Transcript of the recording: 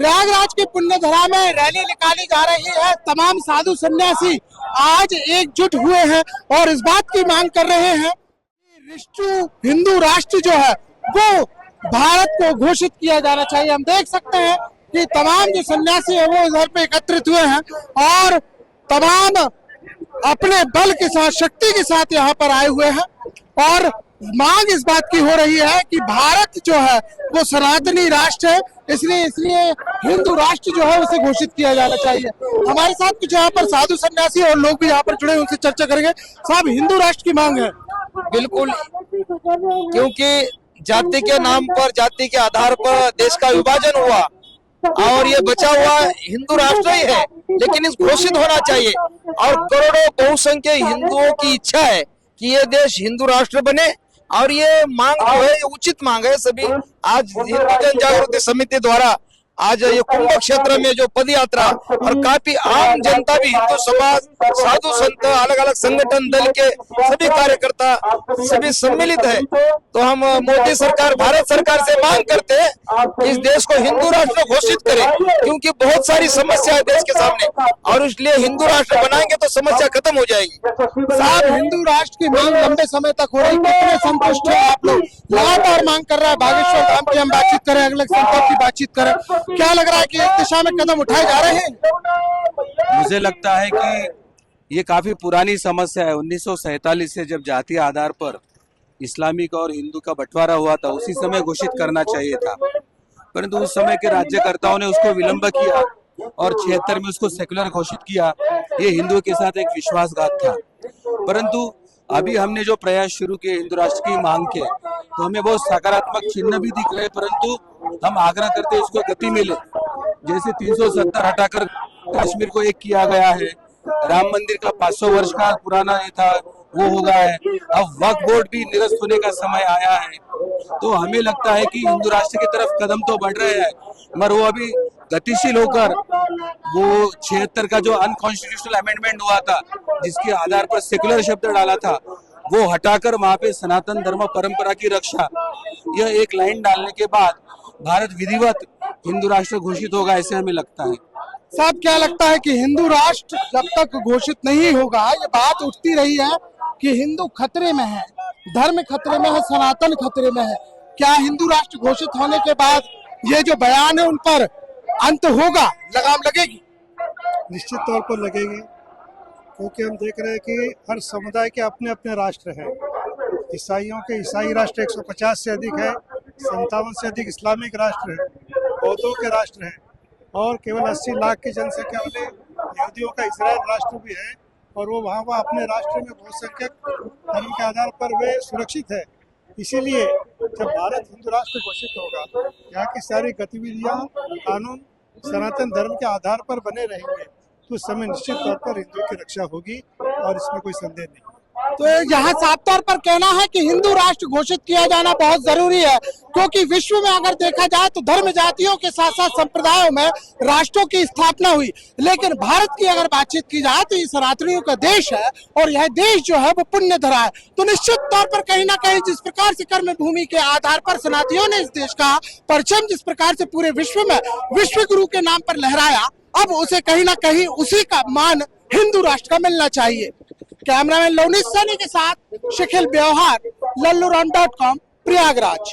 प्रयागराज की पुण्य धरा में रैली निकाली जा रही है। तमाम साधु सन्यासी आज एकजुट हुए हैं और इस बात की मांग कर रहे हैं कि रिष्टु हिंदू राष्ट्र जो है वो भारत को घोषित किया जाना चाहिए। हम देख सकते हैं कि तमाम जो सन्यासी है वो इधर पे एकत्रित हुए हैं और तमाम अपने बल के साथ, शक्ति के साथ यहाँ पर आए हुए हैं और मांग इस बात की हो रही है कि भारत जो है वो सनातनी राष्ट्र है, इसलिए हिंदू राष्ट्र जो है उसे घोषित किया जाना चाहिए। हमारे साथ कुछ यहाँ पर साधु सन्यासी और लोग भी यहाँ पर जुड़े, उनसे चर्चा करेंगे। साहब, हिंदू राष्ट्र की मांग है? बिल्कुल, क्योंकि जाति के नाम पर, जाति के आधार पर देश का विभाजन हुआ और ये बचा हुआ हिंदू राष्ट्र ही है, लेकिन इस घोषित होना चाहिए। और करोड़ों बहुसंख्यक हिंदुओं की इच्छा है कि ये देश हिंदू राष्ट्र बने और ये मांग जो है, ये उचित मांग है। सभी आज हिंदू जन जागृति समिति द्वारा आज ये कुंभ क्षेत्र में जो पद यात्रा और काफी आम जनता भी, हिंदू समाज, साधु संत, अलग अलग संगठन दल के सभी कार्यकर्ता सभी सम्मिलित है। तो हम मोदी सरकार, भारत सरकार से मांग करते हैं कि इस देश को हिंदू राष्ट्र घोषित करे, क्योंकि बहुत सारी समस्या है देश के सामने और इसलिए हिंदू राष्ट्र बनाएंगे तो समस्या खत्म हो जाएगी। साहब, हिंदू राष्ट्र की मांग लंबे समय तक हो रही, कितने संतुष्ट हैं आप लोग? लगातार मांग कर रहा है बागेश्वर धाम की, हम बातचीत करें, अगले संतों की बातचीत करें। क्या लग रहा है कि इस दिशा में कदम उठाए जा रहे हैं? मुझे लगता है कि ये काफी पुरानी समस्या है। 1947 से जब जातीय आधार पर इस्लामिक और हिंदू का बंटवारा हुआ था, उसी समय घोषित करना चाहिए था, परंतु उस समय के राज्यकर्ताओं ने उसको विलंब किया और 76 में उसको सेक्युलर घोषित किया। ये हिंदुओं के साथ एक विश्वासघात था। परंतु अभी हमने जो प्रयास शुरू किए हिंदू राष्ट्र की मांग के, तो हमें बहुत सकारात्मक चिन्ह भी दिख रहे, परंतु हम आग्रह करते हैं उसको गति मिले। जैसे 370 हटाकर कश्मीर को एक किया गया है, राम मंदिर का 500 वर्ष का पुराना ये था वो हो गया है, अब वक्फ बोर्ड भी निरस्त होने का समय आया है। तो हमें लगता है कि हिंदू राष्ट्र की तरफ कदम तो बढ़ रहे हैं, मगर वो अभी गतिशील होकर वो 76 का जो अनकॉन्स्टिट्यूशनल अमेंडमेंट हुआ था, जिसके आधार पर सेक्युलर शब्द डाला था, वो हटाकर वहां पे सनातन धर्म परंपरा की रक्षा, यह एक लाइन डालने के बाद भारत विधिवत हिंदू राष्ट्र घोषित होगा, ऐसे हमें लगता है। साहब, क्या लगता है कि हिंदू राष्ट्र जब तक घोषित नहीं होगा, ये बात उठती रही है कि हिंदू खतरे में है, धर्म खतरे में है, सनातन खतरे में है, क्या हिंदू राष्ट्र घोषित होने के बाद ये जो बयान है उन पर अंत होगा, लगाम लगेगी? निश्चित तौर पर लगेगी, क्योंकि हम देख रहे हैं कि हर समुदाय के अपने अपने राष्ट्र हैं। ईसाइयों के ईसाई राष्ट्र 150 से अधिक है, 57 से अधिक इस्लामिक राष्ट्र है, बौद्धों के राष्ट्र हैं और केवल 80 लाख की जनसंख्या वाले यहूदियों का इजराइल राष्ट्र भी है और वो वहाँ अपने राष्ट्र में बहुसंख्यक धर्म के आधार पर वे सुरक्षित है। इसीलिए जब भारत हिंदू राष्ट्र घोषित होगा, यहाँ की सारी गतिविधियाँ, कानून सनातन धर्म के आधार पर बने रहेंगे, तो उस समय निश्चित तौर पर हिंदुओं की रक्षा होगी और इसमें कोई संदेह नहीं। तो यहाँ साफ तौर पर कहना है कि हिंदू राष्ट्र घोषित किया जाना बहुत जरूरी है, क्योंकि विश्व में अगर देखा जाए तो धर्म जातियों के साथ साथ संप्रदायों में राष्ट्रों की स्थापना हुई, लेकिन भारत की अगर बातचीत की जाए तो ये सनातनियों का देश है और यह देश जो है वो पुण्य धरा है। तो निश्चित तौर पर कहीं ना कहीं जिस प्रकार से कर्म भूमि के आधार पर सनातनियों ने इस देश का परचम जिस प्रकार से पूरे विश्व में विश्व गुरु के नाम पर लहराया, अब उसे कहीं ना कहीं उसी का मान हिंदू राष्ट्र का मिलना चाहिए। कैमरामैन लोनिस सैनी के साथ शिखिल ब्योहार, लल्लूराम.com, प्रयागराज।